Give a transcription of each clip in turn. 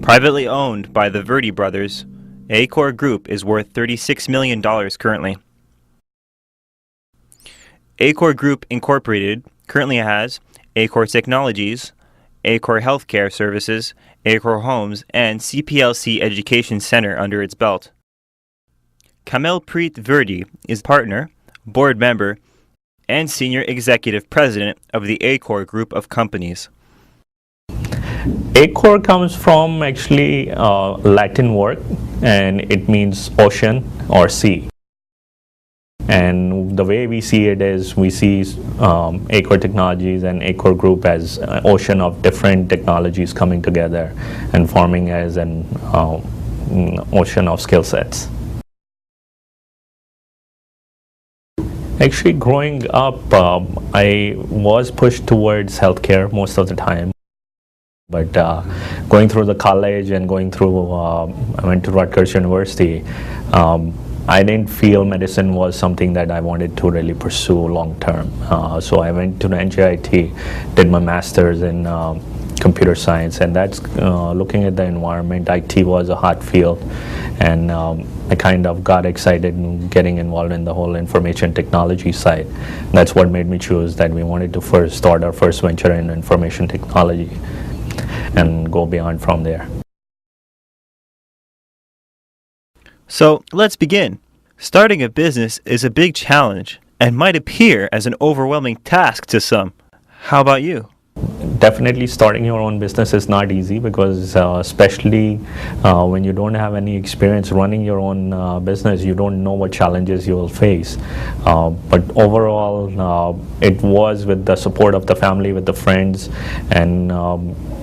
Privately owned by the Virdi brothers, Aequor Group is worth $36 million currently. Aequor Group Incorporated currently has Aequor Technologies, Aequor Healthcare Services, Aequor Homes, and CPLC Education Center under its belt. Kamalpreet Virdi is partner, board member, and senior executive president of the Aequor Group of companies. Aequor comes from actually Latin word, and it means ocean or sea. And the way we see it is we see Aequor Technologies and Aequor Group as an ocean of different technologies coming together and forming as an ocean of skill sets. Actually, growing up, I was pushed towards healthcare most of the time. But going through the college and going through, I went to Rutgers University, I didn't feel medicine was something that I wanted to really pursue long term. So I went to the NJIT, did my master's in computer science, and that's looking at the environment. IT was a hot field, and I kind of got excited in getting involved in the whole information technology side. That's what made me choose that we wanted to first start our first venture in information technology and go beyond from there. So let's begin. Starting a business is a big challenge and might appear as an overwhelming task to some. How about you? Definitely starting your own business is not easy because especially when you don't have any experience running your own business, you don't know what challenges you will face. But overall, it was with the support of the family, with the friends, and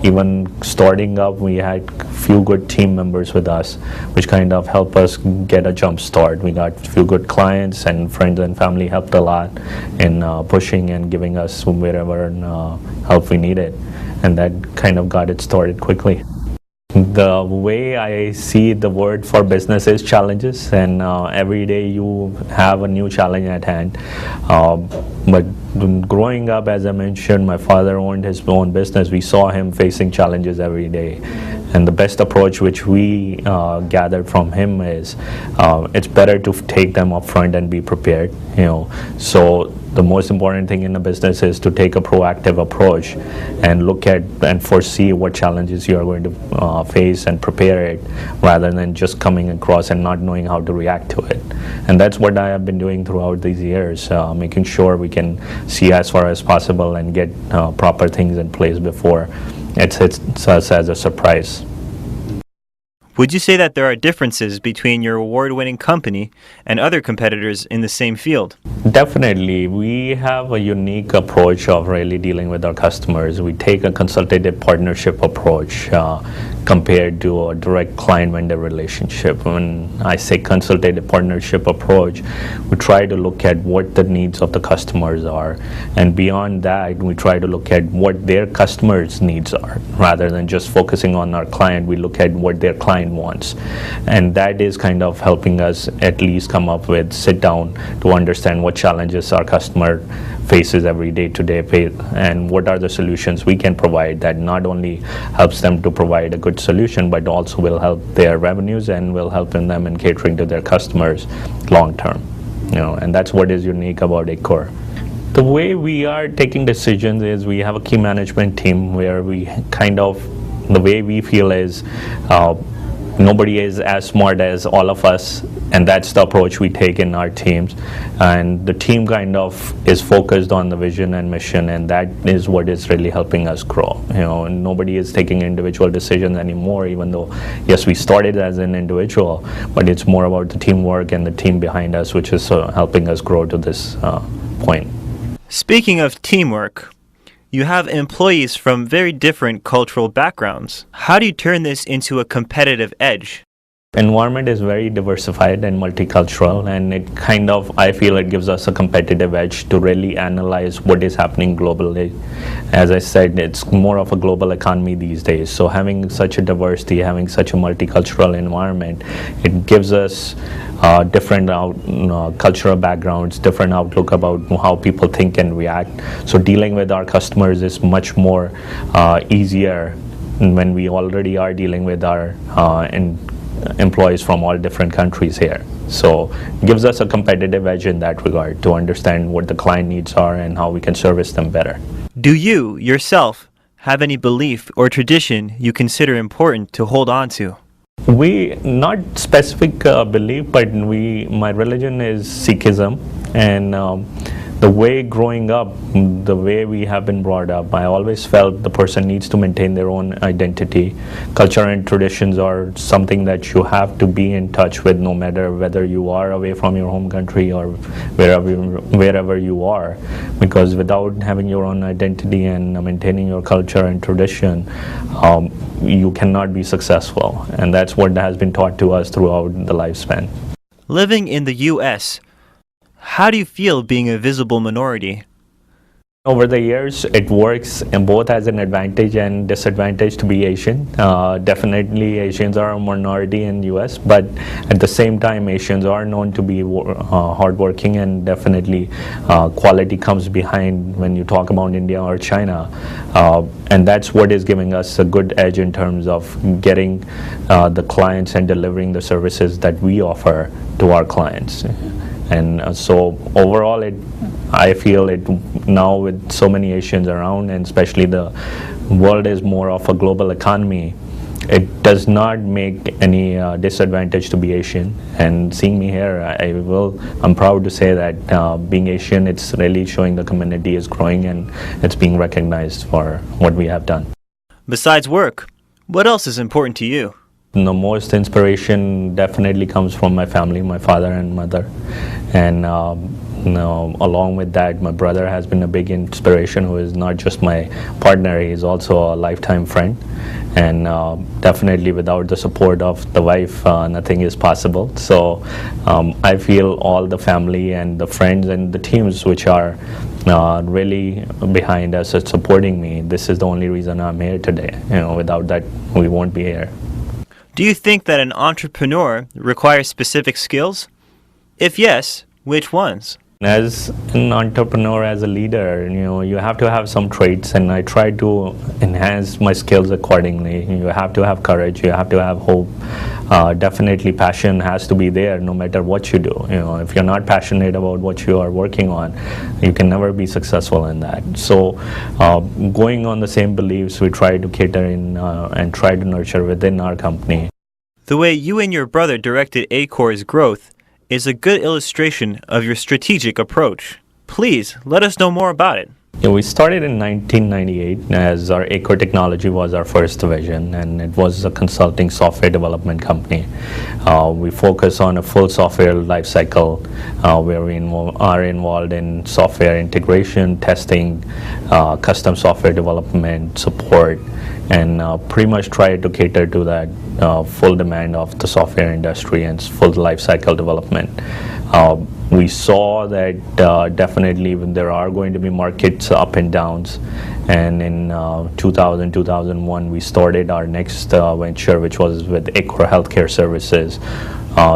even starting up, we had a few good team members with us, which kind of helped us get a jump start. We got a few good clients, and friends and family helped a lot in pushing and giving us wherever help we needed, and that kind of got it started quickly. The way I see the word for business is challenges, and every day you have a new challenge at hand. But growing up, as I mentioned, my father owned his own business. We saw him facing challenges every day. And the best approach which we gathered from him is it's better to take them up front and be prepared. So the most important thing in a business is to take a proactive approach and look at and foresee what challenges you are going to face and prepare it, rather than just coming across and not knowing how to react to it. And that's what I have been doing throughout these years, making sure we can see as far as possible and get proper things in place before it hits us as a surprise. Would you say that there are differences between your award-winning company and other competitors in the same field? Definitely. We have a unique approach of really dealing with our customers. We take a consultative partnership approach compared to a direct client-vendor relationship. When I say consultative partnership approach, we try to look at what the needs of the customers are, and beyond that, we try to look at what their customers' needs are. Rather than just focusing on our client, we look at what their client wants, and that is kind of helping us at least come up with, sit down to understand what challenges our customer faces every day to day, and what are the solutions we can provide that not only helps them to provide a good solution, but also will help their revenues and will help in them in catering to their customers long term. And that's what is unique about Aequor. The way we are taking decisions is we have a key management team where we kind of, the way we feel is nobody is as smart as all of us, and that's the approach we take in our teams. And the team kind of is focused on the vision and mission, and that is what is really helping us grow. Nobody is taking individual decisions anymore, even though, yes, we started as an individual, but it's more about the teamwork and the team behind us, which is helping us grow to this point. Speaking of teamwork, you have employees from very different cultural backgrounds. How do you turn this into a competitive edge? Environment is very diversified and multicultural, and it kind of, I feel it gives us a competitive edge to really analyze what is happening globally. As I said, it's more of a global economy these days, so having such a diversity, having such a multicultural environment, it gives us different cultural backgrounds, different outlook about how people think and react. So dealing with our customers is much more easier when we already are dealing with our employees from all different countries here. So it gives us a competitive edge in that regard to understand what the client needs are and how we can service them better. Do you, yourself, have any belief or tradition you consider important to hold on to? We, not specific belief, but my religion is Sikhism, and the way growing up, the way we have been brought up, I always felt the person needs to maintain their own identity. Culture and traditions are something that you have to be in touch with, no matter whether you are away from your home country or wherever you are, because without having your own identity and maintaining your culture and tradition, you cannot be successful, and that's what has been taught to us throughout the lifespan. Living in the U.S., how do you feel being a visible minority? Over the years, it works in both as an advantage and disadvantage to be Asian. Definitely, Asians are a minority in US, but at the same time, Asians are known to be hardworking, and definitely quality comes behind when you talk about India or China. And that's what is giving us a good edge in terms of getting the clients and delivering the services that we offer to our clients. And so overall, I feel it now with so many Asians around, and especially the world is more of a global economy, it does not make any disadvantage to be Asian. And seeing me here, I'm proud to say that being Asian, it's really showing the community is growing and it's being recognized for what we have done. Besides work, what else is important to you? The most inspiration definitely comes from my family, my father and mother, and along with that, my brother has been a big inspiration, who is not just my partner, he is also a lifetime friend, and definitely without the support of the wife, nothing is possible. So I feel all the family and the friends and the teams which are really behind us and supporting me, this is the only reason I'm here today. Without that, we won't be here. Do you think that an entrepreneur requires specific skills? If yes, which ones? As an entrepreneur, as a leader, you have to have some traits, and I try to enhance my skills accordingly. You have to have courage, you have to have hope. Definitely passion has to be there no matter what you do. If you're not passionate about what you are working on, you can never be successful in that. So going on the same beliefs, we try to cater in and try to nurture within our company. The way you and your brother directed Aequor's growth is a good illustration of your strategic approach. Please let us know more about it. We started in 1998 as our Aequor technology was our first division, and it was a consulting software development company. We focus on a full software lifecycle where we are involved in software integration, testing, custom software development, support, and pretty much try to cater to that full demand of the software industry and full lifecycle development. We saw that definitely there are going to be markets up and downs, and in 2000, 2001 we started our next venture, which was with Aequor Healthcare Services.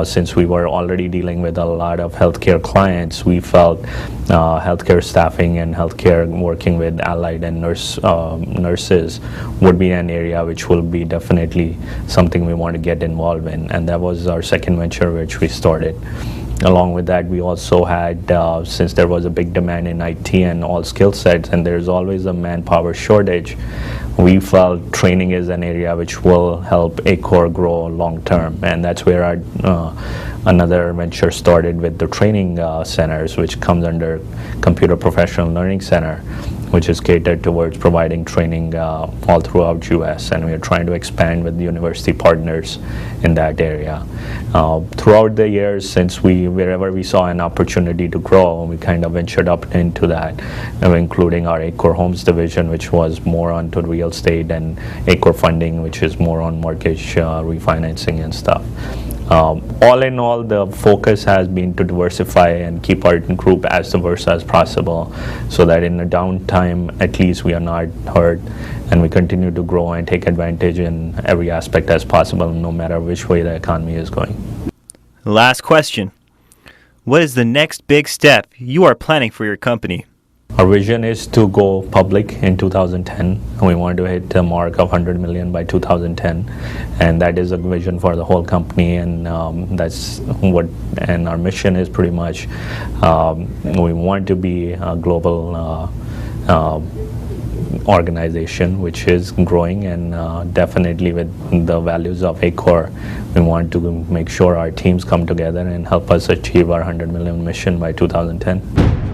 Since we were already dealing with a lot of healthcare clients, we felt healthcare staffing and healthcare working with allied and nurses would be an area which will be definitely something we want to get involved in, and that was our second venture which we started. Along with that, we also had, since there was a big demand in IT and all skill sets, and there's always a manpower shortage, we felt training is an area which will help Aequor grow long term, and that's where our another venture started with the training centers, which comes under Computer Professional Learning Center, which is catered towards providing training all throughout US, and we are trying to expand with the university partners in that area. Throughout the years, since wherever we saw an opportunity to grow, we kind of ventured up into that, including our Aequor Homes division, which was more onto real estate, and Aequor Funding, which is more on mortgage refinancing and stuff. All in all, the focus has been to diversify and keep our group as diverse as possible, so that in a downtime, at least we are not hurt, and we continue to grow and take advantage in every aspect as possible, no matter which way the economy is going. Last question. What is the next big step you are planning for your company? Our vision is to go public in 2010. We want to hit the mark of 100 million by 2010, and that is a vision for the whole company. And that's what. And our mission is pretty much we want to be a global organization which is growing, and definitely with the values of Aequor, we want to make sure our teams come together and help us achieve our 100 million mission by 2010.